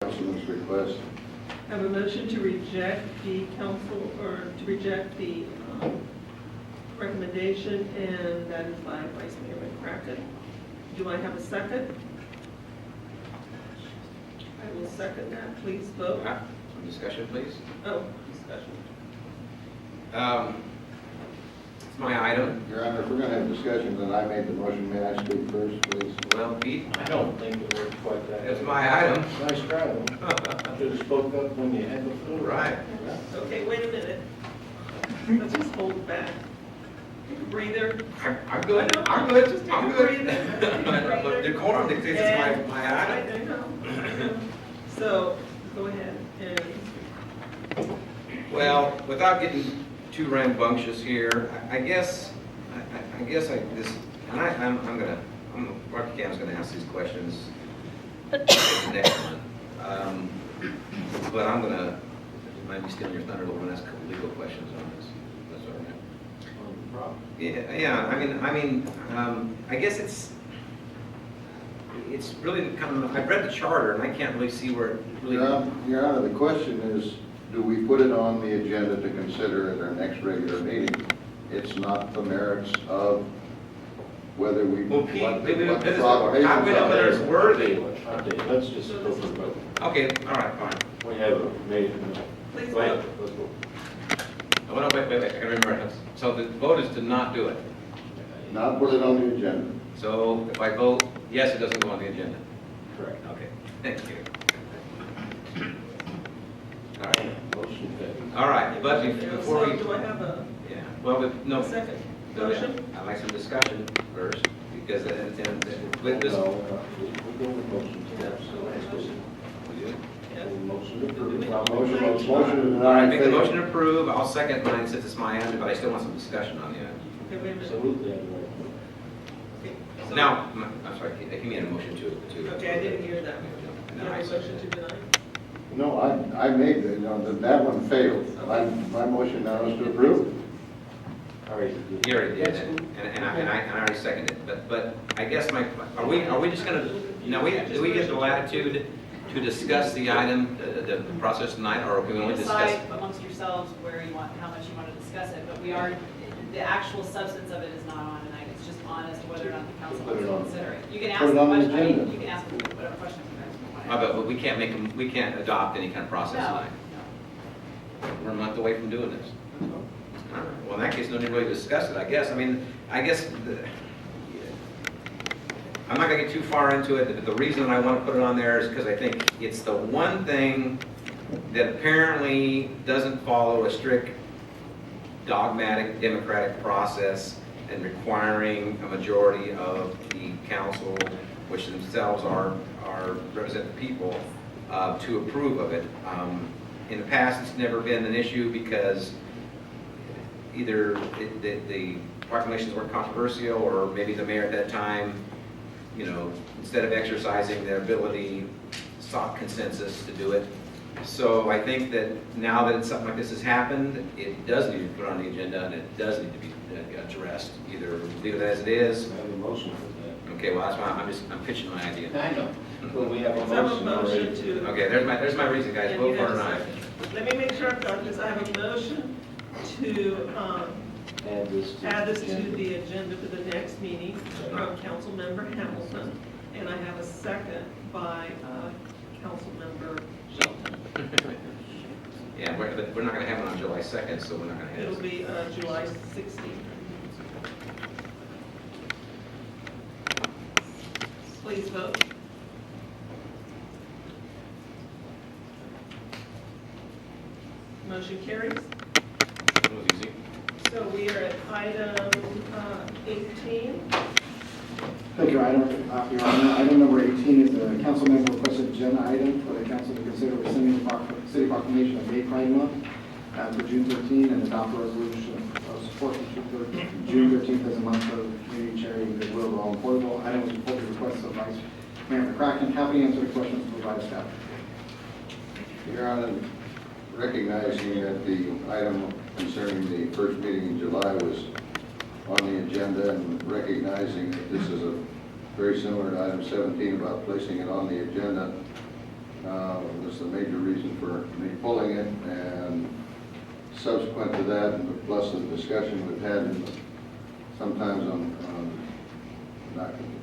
Councilman's request. I have a motion to reject the council, or to reject the recommendation, and that is by Vice Mayor McCracken. Do I have a second? I will second that. Please vote. Some discussion, please. Oh, discussion. It's my item. Your Honor, if we're going to have discussion, then I made the motion. May I speak first, please? Well, Pete, I don't think it worked quite that way. it's my item. Nice try, though. Should have spoke up when you had the floor. Right. Okay, wait a minute. Let's just hold it back. Take a breather. I'm good. I'm good. I'm good. Look, decorum dictates it's my item. I know. So, go ahead and. Well, without getting too rambunctious here, I guess this, and Mark Cam's gonna ask these questions next month. But I'm gonna, might be stealing your thunder, but I'm gonna ask a couple legal questions on this. That's all right. Yeah, I guess it's really kind of, I've read the charter and I can't really see where it really. Your Honor, the question is, do we put it on the agenda to consider at our next regular meeting? It's not the merits of whether we, Well, what Pete, the proclamations how we know whether are. it's worthy. Let's just go for a vote. Okay, all right, fine. We have made. Please Go ahead, vote. let's go. Oh, no, wait, I gotta remember. So the vote is to not do it. Not put it on the agenda. So if I vote yes, it doesn't go on the agenda. Correct. Okay, thank you. All right, motion carries. All right, but before So, we, do I have a yeah, well, no. second no, yeah. motion? I'd like some discussion first, because with this. No, we go with motions. Motion. We do? Yes. Motion approved. Motion to All deny. right, make the motion to approve. I'll second mine since it's my item, but I still want some discussion on the item. Okay, wait a minute. Absolutely. I'd like Okay, so- Now, I'm sorry, he made a motion to. Okay, I didn't hear that. No, You I have a second motion to deny? No, I made it, that one failed. My motion now is to approve. to. All right. He already did, and I already seconded it, but I guess are we just gonna, do we get the latitude to discuss the item, the process tonight, or can we only discuss? Decide amongst yourselves where you want, how much you want to discuss it, but the actual substance of it is not on tonight, it's just on as to whether or not the council Put wants it to on. consider it. You can ask Put it the on the question, agenda. you can ask whatever questions you guys want to ask. But we can't we can't adopt any kind of process No, tonight. We're a month away from doing this. All right. Well, in that case, no need to really discuss it, I guess. I'm not gonna get too far into it. The reason I want to put it on there is because I think it's the one thing that apparently doesn't follow a strict dogmatic democratic process and requiring a majority of the council, which themselves are represent the people, to approve of it. In the past, it's never been an issue because either the proclamations weren't controversial, or maybe the mayor at that time, instead of exercising their ability, sought consensus to do it. So I think that now that something like this has happened, it does need to be put on the agenda, and it does need to be addressed. Either leave it as it is. We have a motion for Okay, well, that's why I'm pitching my idea. that. I know, but we have a So I have a motion motion already. to. Okay, there's my reason, guys. And Vote you for it have or a not. second. Let me make sure I've got this. I have a motion to add this to the agenda for the next meeting from Councilmember Hamilton, and I have a second by Councilmember Shelton. Yeah, we're not gonna have it on July 2nd, so we're not gonna have It'll it. be July 16th. Please vote. Motion carries. That was easy. So we are at item 18. Thank you, Your Honor. Item number 18 is a council member requested agenda item for the council to consider rescinding the city proclamation of Gay Pride Month for June 13 and adopt a resolution of support for June 13th as a month of community charity and goodwill to all in Porterville. Item was before the request of Vice Mayor McCracken. Happy to answer the questions provided staff. Your Honor, recognizing that the item concerning the first meeting in July was on the agenda, and recognizing that this is very similar to item 17 about placing it on the agenda, was the major reason for me pulling it, and subsequent to that, plus the discussion we've had sometimes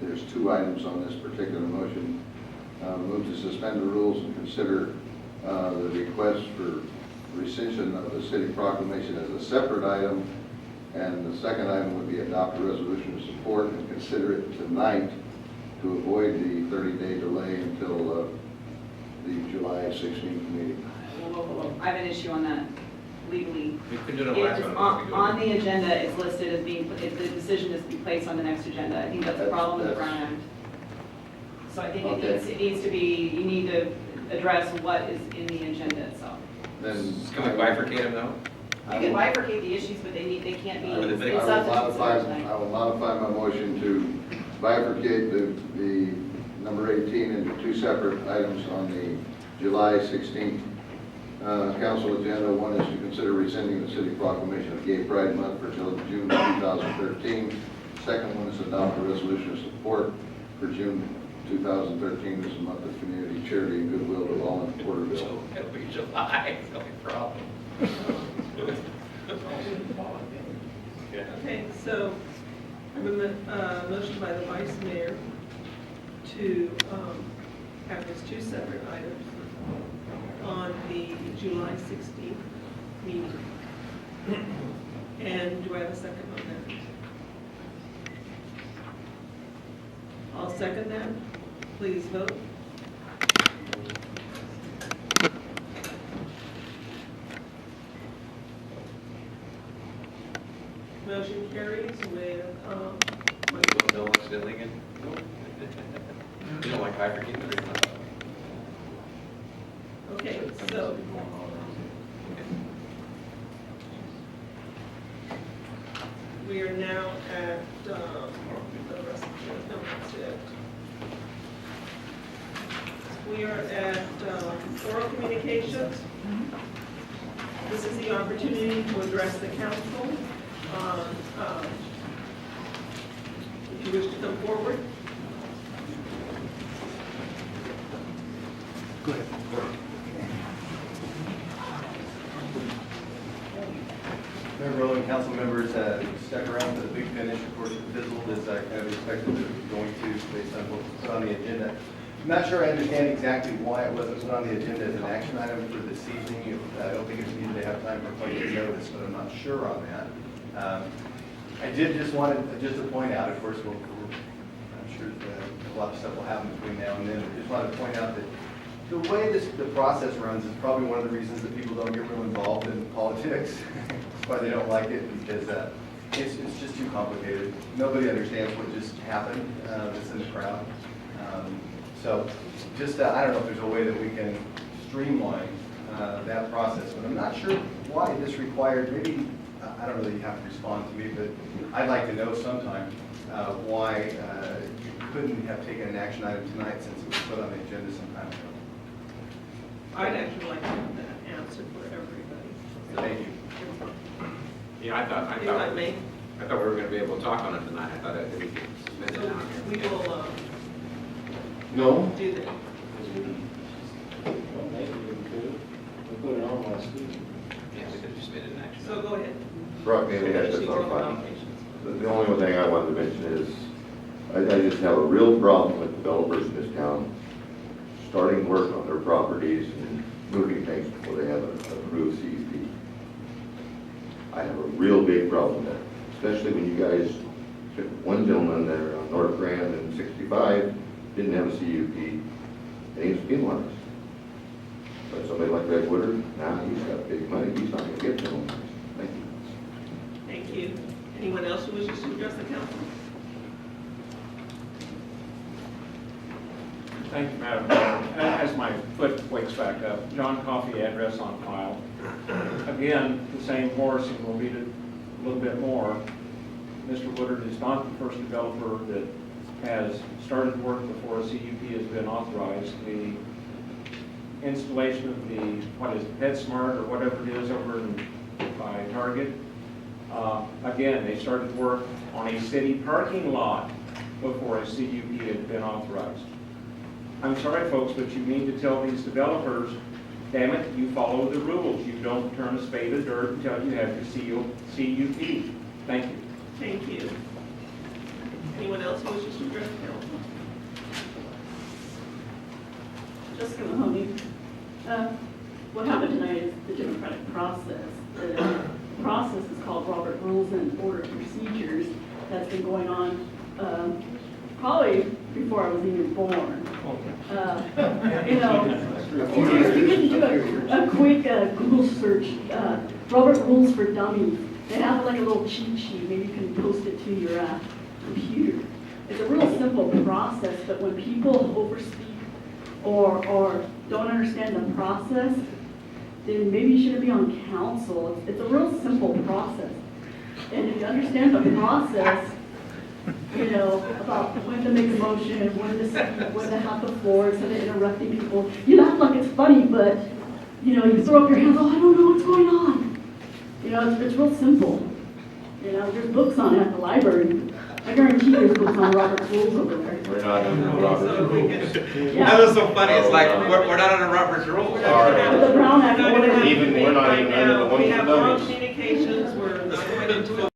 there's two items on this particular motion. Move to suspend the rules and consider the request for rescission of the city proclamation as a separate item, and the second item would be adopt a resolution of support and consider it tonight to avoid the 30-day delay until the July 16th meeting. I have an issue on that legally. We couldn't do it on the last It's one. on the agenda, it's listed as being, if the decision is to be placed on the next agenda. I think that's a problem with the Brown Act. So I think Okay. it needs to be, you need to address what is in the agenda itself. Then Can we bifurcate them though? You can bifurcate the issues, but they can't be I would in think- substance tonight. I will modify my motion to bifurcate the number 18 into two separate items on the July 16th council agenda. One is to consider rescinding the city proclamation of Gay Pride Month for June 2013. Second one is adopt a resolution of support for June 2013 as a month of community charity and goodwill to all in Porterville. It'll be July, it's no problem. Okay, so I have a motion by the vice mayor to have these two separate items on the July 16th meeting. And do I have a second on that? I'll second that. Please vote. Motion carries with, No one's diddling it? You don't like bifurcating everything? okay, so we are now at, the rest of the, no, that's it. We are at oral communications. This is the opportunity to address the council. If you wish to come forward. Mayor Rowland, council members, stuck around for the big finish. Of course, it fizzled as I kind of expected it was going to based on what was put on the agenda. I'm not sure I understand exactly why it wasn't put on the agenda as an action item for this evening. I don't think it's needed to have time for public notice, but I'm not sure on that. I did just want to point out, of course, I'm sure a lot of stuff will happen between now and then. I just wanted to point out that the way the process runs is probably one of the reasons that people don't get real involved in politics. That's why they don't like it, because it's just too complicated. Nobody understands what just happened that's in the crowd. So just, I don't know if there's a way that we can streamline that process, but I'm not sure why this required, maybe, I don't know that you have to respond to me, but I'd like to know sometime why you couldn't have taken an action item tonight since it was put on the agenda some time ago. I'd actually like to have that answer for everybody. So, Thank you. Yeah, I thought you like me? we were gonna be able to talk on it tonight. I thought that we could submit it So down here. we will No. do that. Well, maybe we could. We put it on last week. Yeah, we could just submit it in action. So go ahead. Brock, maybe that's just not fine. The only one thing I wanted to mention is, I just have a real problem with developers in this town starting work on their properties and moving things before they have an approved CUP. I have a real big problem with that, especially when you guys, one gentleman there on North Grand and 65 didn't have a CUP, and he was penalized. But somebody like Red Woodard, now he's got big money, he's not gonna get penalized. Thank you. Thank you. Anyone else who wishes to address the council? Thank you, Madam Mayor. As my foot wakes back up, John Coffey address on file. Again, the same horse, and we'll read it a little bit more. Mr. Woodard is not the first developer that has started work before a CUP has been authorized. The installation of the, what is it, PetSmart or whatever it is over by Target. Again, they started work on a city parking lot before a CUP had been authorized. I'm sorry, folks, but you need to tell these developers, damn it, you follow the rules. You don't turn a spade of dirt until you have your CUP. Thank you. Thank you. Anyone else who wishes to address council? Jessica Mahoney. What happened tonight is the democratic process. The process is called Robert Rules and Order Procedures. That's been going on probably before I was even born. You can do a quick Google search, Robert Rules for Dummies. They have like a little cheat sheet. Maybe you can post it to your computer. It's a real simple process, but when people overspeak or don't understand the process, then maybe you shouldn't be on council. It's a real simple process. And if you understand the process, you know, about when to make a motion, when to speak, when to have the floor, instead of interrupting people, you laugh like it's funny, but, you know, you throw up your hands, oh, I don't know what's going on. You know, it's real simple. You know, there's books on it at the library. I guarantee there's books on Robert's Rules over there. We're not under Robert's rules. That was so funny, it's like, we're not under Robert's rules. The Brown Act. Even, we're not even under the ones We that have know oral this. communication